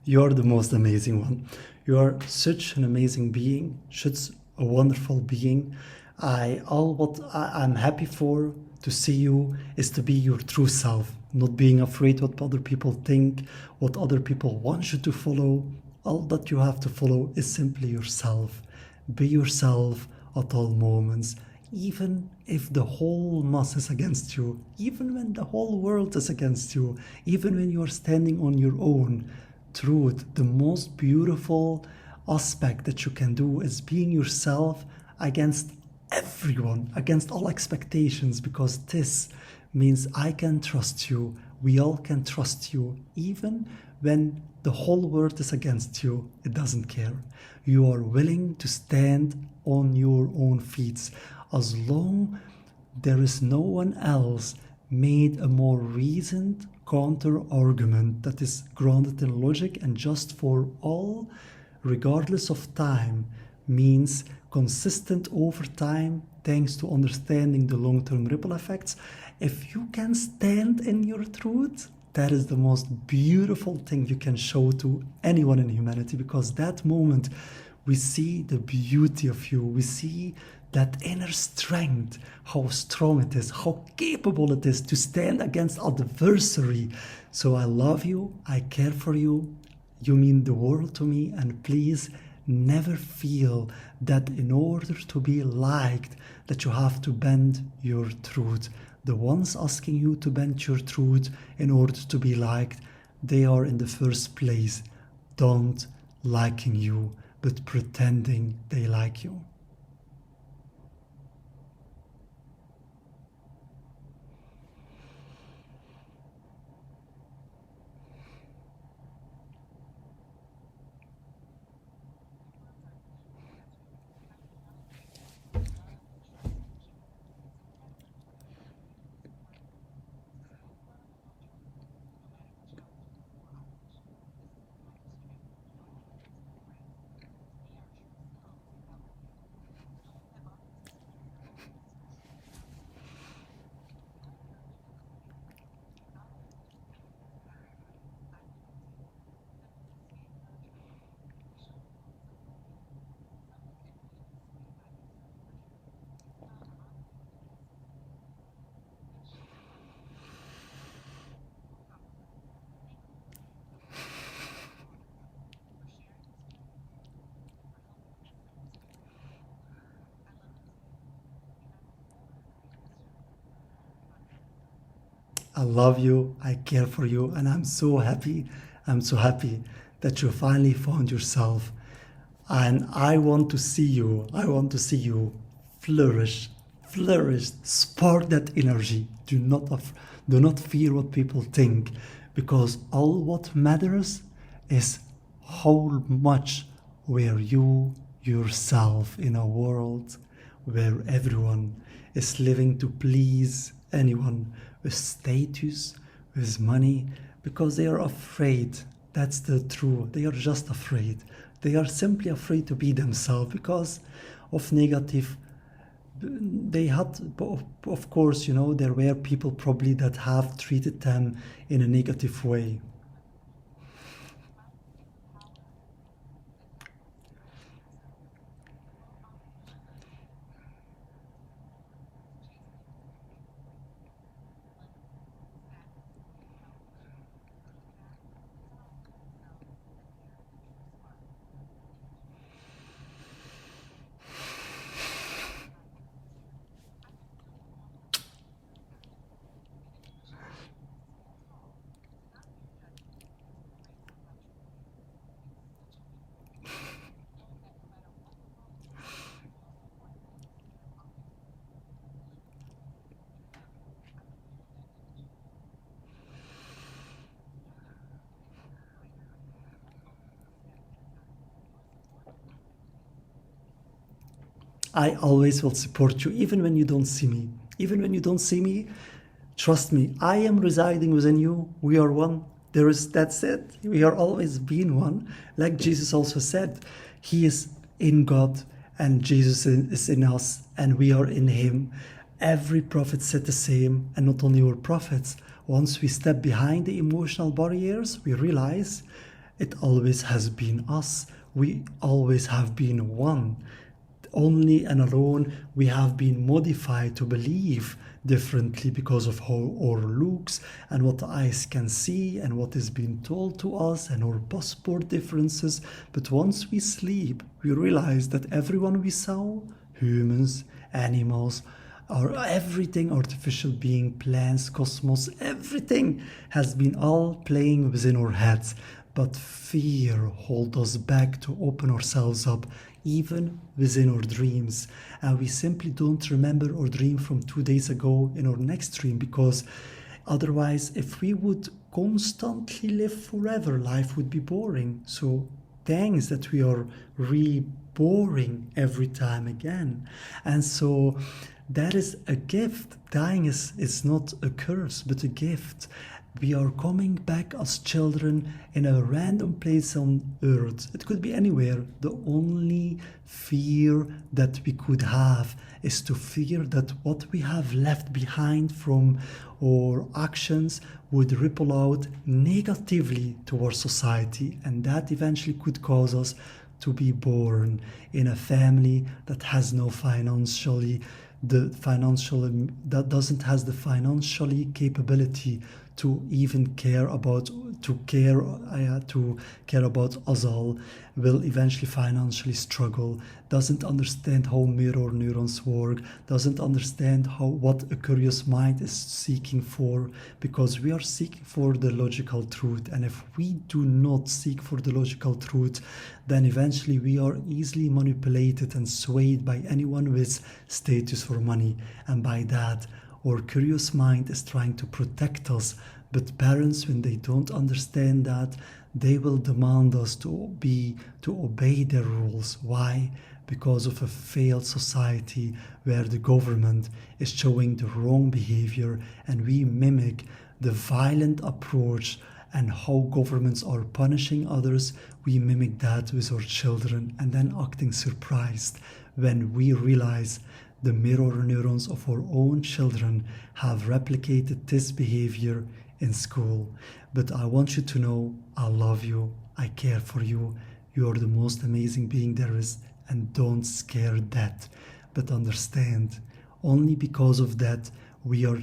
You're the most amazing one. You are such an amazing being, such a wonderful being. I'm happy for to see you is to be your true self, not being afraid what other people think, what other people want you to follow. All that you have to follow is simply yourself. Be yourself at all moments, even if the whole mass is against you, even when the whole world is against you, even when you are standing on your own. Truth, the most beautiful aspect that you can do is being yourself against everyone, against all expectations, because this means I can trust you, we all can trust you, even when the whole world is against you. It doesn't care. You are willing to stand on your own feet as long there is no one else made a more reasoned counter argument that is grounded in logic and just for all, regardless of time, means consistent over time thanks to understanding the long-term ripple effects. If you can stand in your truth, that is the most beautiful thing you can show to anyone in humanity, because that moment we see the beauty of you, we see that inner strength, how strong it is, how capable it is to stand against adversary. So I love you, I care for you, you mean the world to me, and please never feel that in order to be liked that you have to bend your truth. The ones asking you to bend your truth in order to be liked, they are in the first place don't liking you, but pretending they like you. I love you, I care for you, and I'm so happy that you finally found yourself. And I want to see you flourish, flourish, spark that energy. Do not fear what people think, because all what matters is how much were you yourself in a world where everyone is living to please anyone with status, with money, because they are afraid. That's the truth. They are just afraid. They are simply afraid to be themselves because of negative. They had, of course, there were people probably that have treated them in a negative way. I always will support you, even when you don't see me. Even when you don't see me, trust me, I am residing within you. We are one. That's it. We are always being one. Like Jesus also said, He is in God and Jesus is in us and we are in Him. Every prophet said the same, and not only our prophets. Once we step behind the emotional barriers, we realize It always has been us. We always have been one. Only and alone we have been modified to believe differently because of how our looks and what the eyes can see and what is being told to us and our passport differences. But once we sleep, we realize that everyone we saw, humans, animals, or everything, artificial being, plants, cosmos, everything has been all playing within our heads. But fear holds us back to open ourselves up, even within our dreams. And we simply don't remember our dream from 2 days ago in our next dream, because otherwise, if we would constantly live forever, life would be boring. So thanks that we are reborn every time again. And so that is a gift. Dying is not a curse, but a gift. We are coming back as children in a random place on earth. It could be anywhere. The only fear that we could have is to fear that what we have left behind from our actions would ripple out negatively towards society, and that eventually could cause us to be born in a family that has no that doesn't has the financially capability to even care about to care about us all, will eventually financially struggle, doesn't understand how mirror neurons work, doesn't understand how what a curious mind is seeking for, because we are seeking for the logical truth. And if we do not seek for the logical truth, then eventually we are easily manipulated and swayed by anyone with status or money. And by that, our curious mind is trying to protect us. But parents, when they don't understand that, they will demand us to obey their rules. Why? Because of a failed society where the government is showing the wrong behavior, and we mimic the violent approach and how governments are punishing others. We mimic that with our children, and then acting surprised when we realize the mirror neurons of our own children have replicated this behavior in school. But I want you to know, I love you, I care for you, you are the most amazing being there is, and don't scare that. But understand, only because of that we are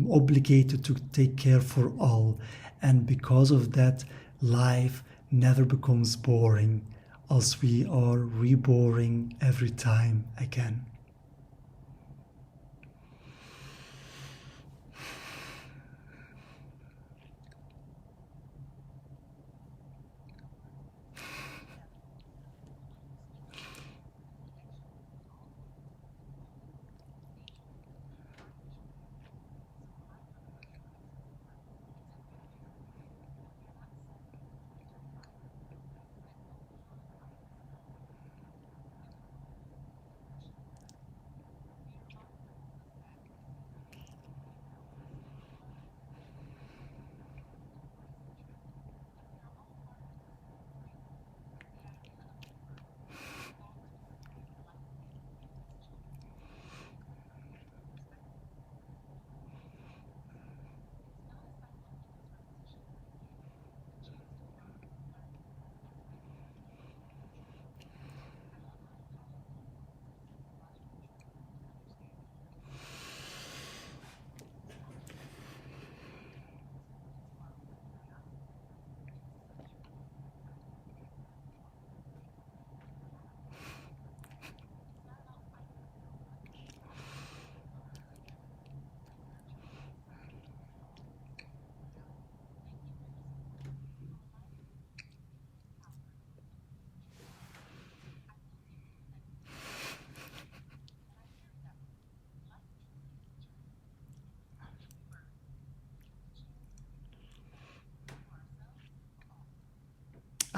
obligated to take care for all, and because of that life never becomes boring, as we are reborn every time again.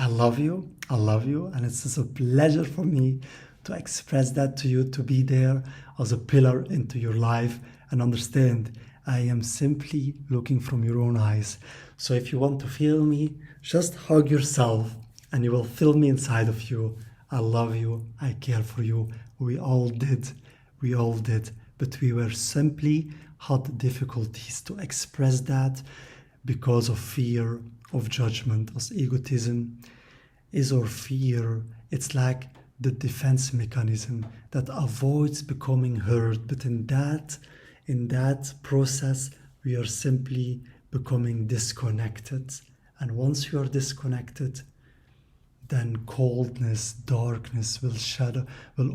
I love you, and it's just a pleasure for me to express that to you, to be there as a pillar into your life. And understand, I am simply looking from your own eyes. So if you want to feel me, just hug yourself and you will feel me inside of you. I love you, I care for you. We all did, but we were simply had difficulties to express that because of fear of judgment, as egotism is our fear. It's like the defense mechanism that avoids becoming hurt. But in that process, we are simply becoming disconnected. And once we are disconnected, then coldness, darkness will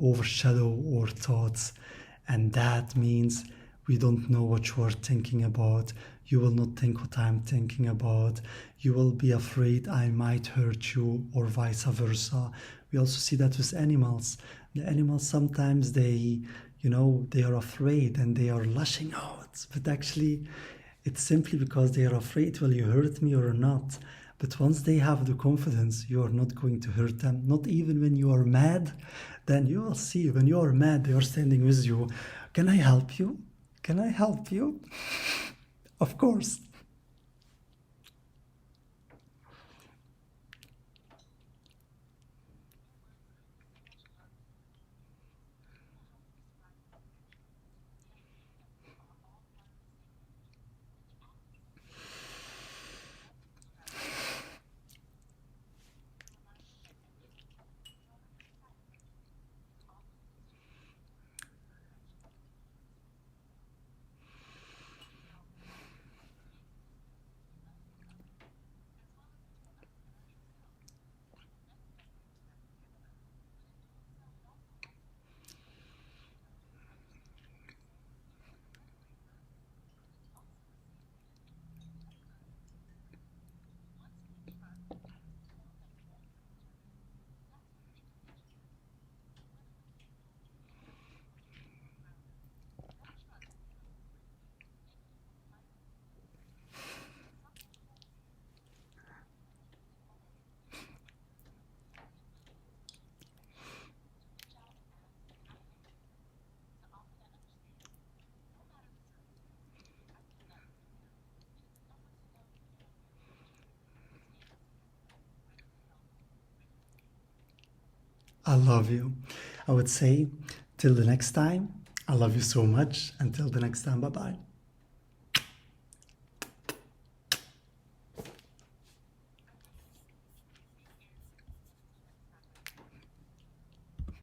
overshadow our thoughts. And that means we don't know what you are thinking about. You will not think what I'm thinking about. You will be afraid I might hurt you, or vice versa. We also see that with animals. The animals sometimes they are afraid and they are lashing out. But actually, it's simply because they are afraid, will you hurt me or not? But once they have the confidence, you are not going to hurt them. Not even when you are mad. Then you will see, when you are mad, they are standing with you. Can I help you? Can I help you? Of course. I love you. I would say, till the next time, I love you so much. Until the next time, bye bye.